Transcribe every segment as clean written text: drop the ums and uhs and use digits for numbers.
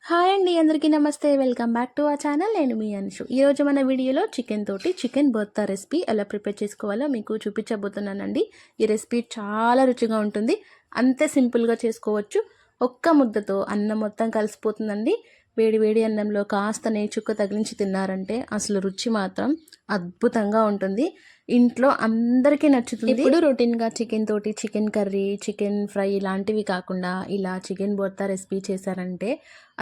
Hi అండి, అందరికీ నమస్తే. Welcome back to our channel. నేను మీ అన్షు. ఈరోజు మన వీడియోలో చికెన్ బర్తా రెసిపీ ఎలా ప్రిపేర్ చేసుకోవాలో మీకు చూపించబోతున్నానండి. ఈ రెసిపీ చాలా రుచిగా ఉంటుంది, అంతే సింపుల్గా చేసుకోవచ్చు. ఒక్క ముద్దతో అన్నం మొత్తం కలిసిపోతుందండి. వేడి వేడి అన్నంలో కాస్త నెయ్యి చుక్క తగిలించి తిన్నారంటే అసలు రుచి మాత్రం అద్భుతంగా ఉంటుంది. ఇంట్లో అందరికీ నచ్చుతుంది. ఇప్పుడు రొటీన్గా చికెన్ తోటి చికెన్ కర్రీ, చికెన్ ఫ్రై ఇలాంటివి కాకుండా ఇలా చికెన్ బోర్తా రెసిపీ చేశారంటే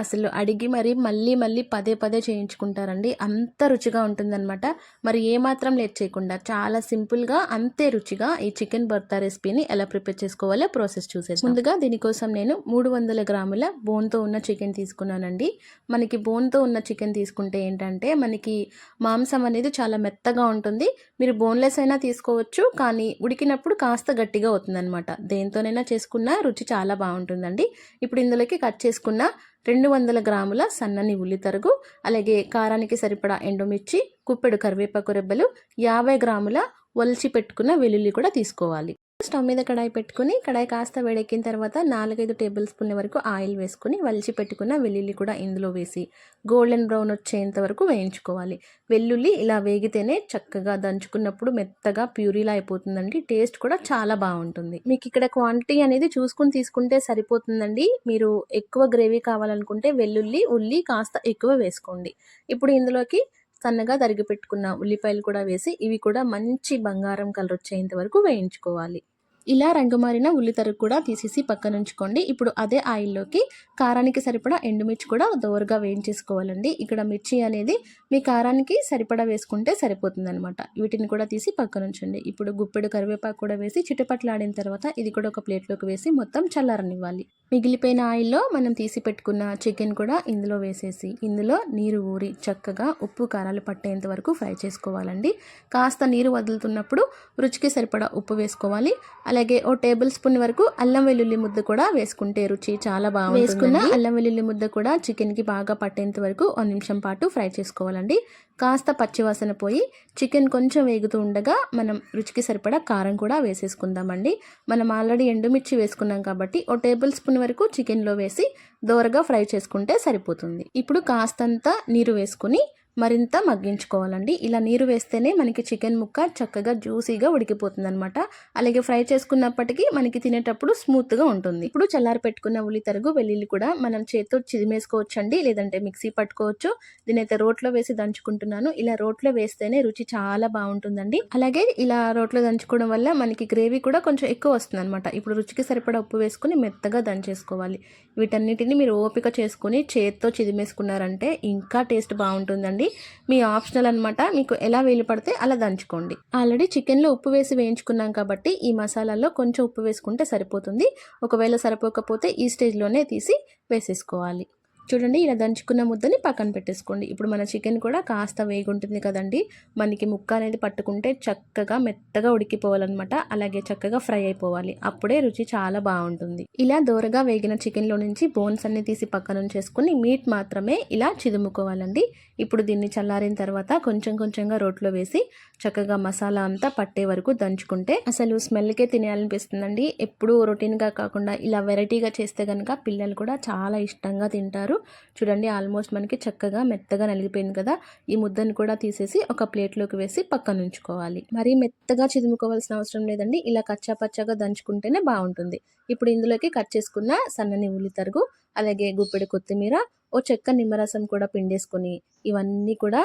అసలు అడిగి మళ్ళీ మళ్ళీ పదే పదే చేయించుకుంటారండి. అంత రుచిగా ఉంటుందన్నమాట. మరి ఏమాత్రం లేట్ చేయకుండా చాలా సింపుల్గా అంతే రుచిగా ఈ చికెన్ బర్తా రెసిపీని ఎలా ప్రిపేర్ చేసుకోవాలో ప్రాసెస్ చూసేది. ముందుగా దీనికోసం నేను 300 గ్రాముల బోన్తో ఉన్న చికెన్ తీసుకున్నానండి. మనకి బోన్తో ఉన్న చికెన్ తీసుకుంటే ఏంటంటే మనకి మాంసం అనేది చాలా మెత్తగా ఉంటుంది. మీరు బోన్లెస్ అయినా తీసుకోవచ్చు, కానీ ఉడికినప్పుడు కాస్త గట్టిగా అవుతుందన్నమాట. దేంతోనైనా చేసుకున్న రుచి చాలా బాగుంటుందండి. ఇప్పుడు ఇందులోకి కట్ చేసుకున్న 200 గ్రాముల సన్నని ఉల్లి తరుగు, అలాగే కారానికి సరిపడా ఎండుమిర్చి, కుప్పెడు కరివేపాకు రెబ్బలు, 50 గ్రాముల ఒలిచి పెట్టుకున్న వెల్లుల్లి కూడా తీసుకోవాలి. స్టవ్ మీద కడాయి పెట్టుకుని కడాయి కాస్త వేడెక్కిన తర్వాత 4-5 టేబుల్ స్పూన్ల వరకు ఆయిల్ వేసుకుని వలిచి పెట్టుకున్న వెల్లుల్లి కూడా ఇందులో వేసి గోల్డెన్ బ్రౌన్ వచ్చేంత వరకు వేయించుకోవాలి. వెల్లుల్లి ఇలా వేగితేనే చక్కగా దంచుకున్నప్పుడు మెత్తగా ప్యూరీలా అయిపోతుందండి. టేస్ట్ కూడా చాలా బాగుంటుంది. మీకు ఇక్కడ క్వాంటిటీ అనేది చూసుకుని తీసుకుంటే సరిపోతుందండి. మీరు ఎక్కువ గ్రేవీ కావాలనుకుంటే వెల్లుల్లి, ఉల్లి కాస్త ఎక్కువ వేసుకోండి. ఇప్పుడు ఇందులోకి సన్నగా తరిగి పెట్టుకున్న ఉల్లిపాయలు కూడా వేసి ఇవి కూడా మంచి బంగారం కలర్ వచ్చేంత వరకు వేయించుకోవాలి. ఇలా రంగు మారిన ఉల్లి తరుగు కూడా తీసేసి పక్కన ఉంచుకోండి. ఇప్పుడు అదే ఆయిల్లోకి కారానికి సరిపడా ఎండుమిర్చి కూడా దోరగా వేయించేసుకోవాలండి. ఇక్కడ మిర్చి అనేది మీ కారానికి సరిపడా వేసుకుంటే సరిపోతుందనమాట. వీటిని కూడా తీసి పక్కన ఉంచండి. ఇప్పుడు గుప్పెడు కరివేపాకు కూడా వేసి చిటపట్లాడిన తర్వాత ఇది కూడా ఒక ప్లేట్లోకి వేసి మొత్తం చల్లారనివ్వాలి. మిగిలిపోయిన ఆయిల్లో మనం తీసి పెట్టుకున్న చికెన్ కూడా ఇందులో వేసేసి ఇందులో నీరు ఊరి చక్కగా ఉప్పు కారాలు పట్టేంత వరకు ఫ్రై చేసుకోవాలండి. కాస్త నీరు వదులుతున్నప్పుడు రుచికి సరిపడా ఉప్పు వేసుకోవాలి. అలాగే ఓ టేబుల్ స్పూన్ వరకు అల్లం వెల్లుల్లి ముద్ద కూడా వేసుకుంటే రుచి చాలా బాగుంటుంది. వేసుకున్న అల్లం వెల్లుల్లి ముద్ద కూడా చికెన్కి బాగా పట్టేంత వరకు 1 నిమిషం పాటు ఫ్రై చేసుకోవాలండి. కాస్త పచ్చివాసన పోయి చికెన్ కొంచెం వేగుతూ ఉండగా మనం రుచికి సరిపడా కారం కూడా వేసేసుకుందామండి. మనం ఆల్రెడీ ఎండుమిర్చి వేసుకున్నాం కాబట్టి ఓ టేబుల్ స్పూన్ వరకు చికెన్లో వేసి దోరగా ఫ్రై చేసుకుంటే సరిపోతుంది. ఇప్పుడు కాస్తంత నీరు వేసుకుని మరింత మగ్గించుకోవాలండి. ఇలా నీరు వేస్తేనే మనకి చికెన్ ముక్క చక్కగా జ్యూసీగా ఉడికిపోతుంది అనమాట. అలాగే ఫ్రై చేసుకున్నప్పటికీ మనకి తినేటప్పుడు స్మూత్గా ఉంటుంది. ఇప్పుడు చల్లారి పెట్టుకున్న ఉల్లి తరుగు, వెల్లుల్లి కూడా మనం చేతితో చిదిమేసుకోవచ్చు అండి, లేదంటే మిక్సీ పట్టుకోవచ్చు. దీనైతే రోట్లో వేసి దంచుకుంటున్నాను. ఇలా రోట్లో వేస్తేనే రుచి చాలా బాగుంటుందండి. అలాగే ఇలా రోట్లో దంచుకోవడం వల్ల మనకి గ్రేవీ కూడా కొంచెం ఎక్కువ వస్తుంది అనమాట. ఇప్పుడు రుచికి సరిపడా ఉప్పు వేసుకుని మెత్తగా దంచేసుకోవాలి. వీటన్నిటిని మీరు ఓపిక చేసుకుని చేతితో చిదిమేసుకున్నారంటే ఇంకా టేస్ట్ బాగుంటుందండి. మీ ఆప్షనల్ అనమాట. మీకు ఎలా వీలు పడితే అలా దంచుకోండి. ఆల్రెడీ చికెన్లో ఉప్పు వేసి వేయించుకున్నాం కాబట్టి ఈ మసాలాల్లో కొంచెం ఉప్పు వేసుకుంటే సరిపోతుంది. ఒకవేళ సరిపోకపోతే ఈ స్టేజ్లోనే తీసి వేసేసుకోవాలి. చూడండి, ఇలా దంచుకున్న ముద్దని పక్కన పెట్టేసుకోండి. ఇప్పుడు మన చికెన్ కూడా కాస్త వేగుంటుంది కదండి. మనకి ముక్క అనేది పట్టుకుంటే చక్కగా మెత్తగా ఉడికిపోవాలన్నమాట. అలాగే చక్కగా ఫ్రై అయిపోవాలి. అప్పుడే రుచి చాలా బాగుంటుంది. ఇలా దోరగా వేగిన చికెన్లో నుంచి బోన్స్ అన్ని తీసి పక్కన ఉంచేసుకుని మీట్ మాత్రమే ఇలా చిదుముకోవాలండి. ఇప్పుడు దీన్ని చల్లారిన తర్వాత కొంచెం కొంచెంగా రోట్లో వేసి చక్కగా మసాలా అంతా పట్టే వరకు దంచుకుంటే అసలు స్మెల్కే తినేయాలనిపిస్తుందండి. ఎప్పుడూ రొటీన్గా కాకుండా ఇలా వెరైటీగా చేస్తే కనుక పిల్లలు కూడా చాలా ఇష్టంగా తింటారు. చూడండి, ఆల్మోస్ట్ మనకి చక్కగా మెత్తగా నలిగిపోయింది కదా. ఈ ముద్దను కూడా తీసేసి ఒక ప్లేట్లోకి వేసి పక్కన ఉంచుకోవాలి. మరీ మెత్తగా చిదుముకోవాల్సిన అవసరం లేదండి. ఇలా కచ్చా పచ్చగా దంచుకుంటేనే బాగుంటుంది. ఇప్పుడు ఇందులోకి కట్ చేసుకున్న సన్నని ఉల్లి తరుగు, అలాగే గుప్పెడు కొత్తిమీర, ఓ చెక్క నిమ్మరసం కూడా పిండేసుకొని ఇవన్నీ కూడా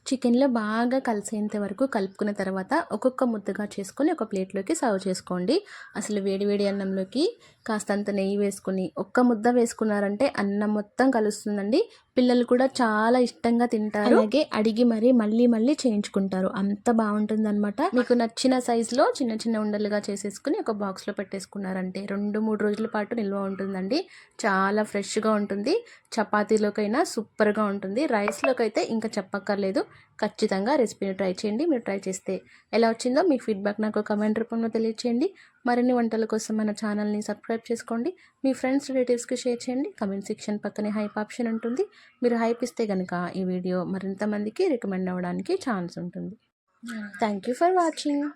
చికెన్లో బాగా కలిసేంత వరకు కలుపుకున్న తర్వాత ఒక్కొక్క ముద్దగా చేసుకొని ఒక ప్లేట్లోకి సర్వ్ చేసుకోండి. అసలు వేడివేడి అన్నంలోకి కాస్తంత నెయ్యి వేసుకుని ఒక్క ముద్ద వేసుకున్నారంటే అన్నం మొత్తం కలుస్తుందండి. పిల్లలు కూడా చాలా ఇష్టంగా తింటారు. అలాగే అడిగి మళ్ళీ చేయించుకుంటారు. అంత బాగుంటుంది అనమాట. మీకు నచ్చిన సైజులో చిన్న చిన్న ఉండలుగా చేసేసుకుని ఒక బాక్స్లో పెట్టేసుకున్నారంటే 2-3 రోజుల పాటు నిల్వ ఉంటుందండి. చాలా ఫ్రెష్గా ఉంటుంది. చపాతీలోకైనా సూపర్గా ఉంటుంది. రైస్లోకి అయితే ఇంకా చెప్పక్కర్లేదు. ఖచ్చితంగా రెసిపీని ట్రై చేయండి. మీరు ట్రై చేస్తే ఎలా వచ్చిందో మీ ఫీడ్బ్యాక్ నాకు కమెంట్ రూపంలో తెలియచేయండి. మరిన్ని వంటల కోసం మన ఛానల్ని సబ్స్క్రైబ్ చేసుకోండి. మీ ఫ్రెండ్స్, రిలేటివ్స్కి షేర్ చేయండి. కమెంట్ సెక్షన్ పక్కనే హైప్ ఆప్షన్ ఉంటుంది. మీరు హైప్ ఇస్తే కనుక ఈ వీడియో మరింత మందికి రికమెండ్ అవ్వడానికి ఛాన్స్ ఉంటుంది. Thank you for watching.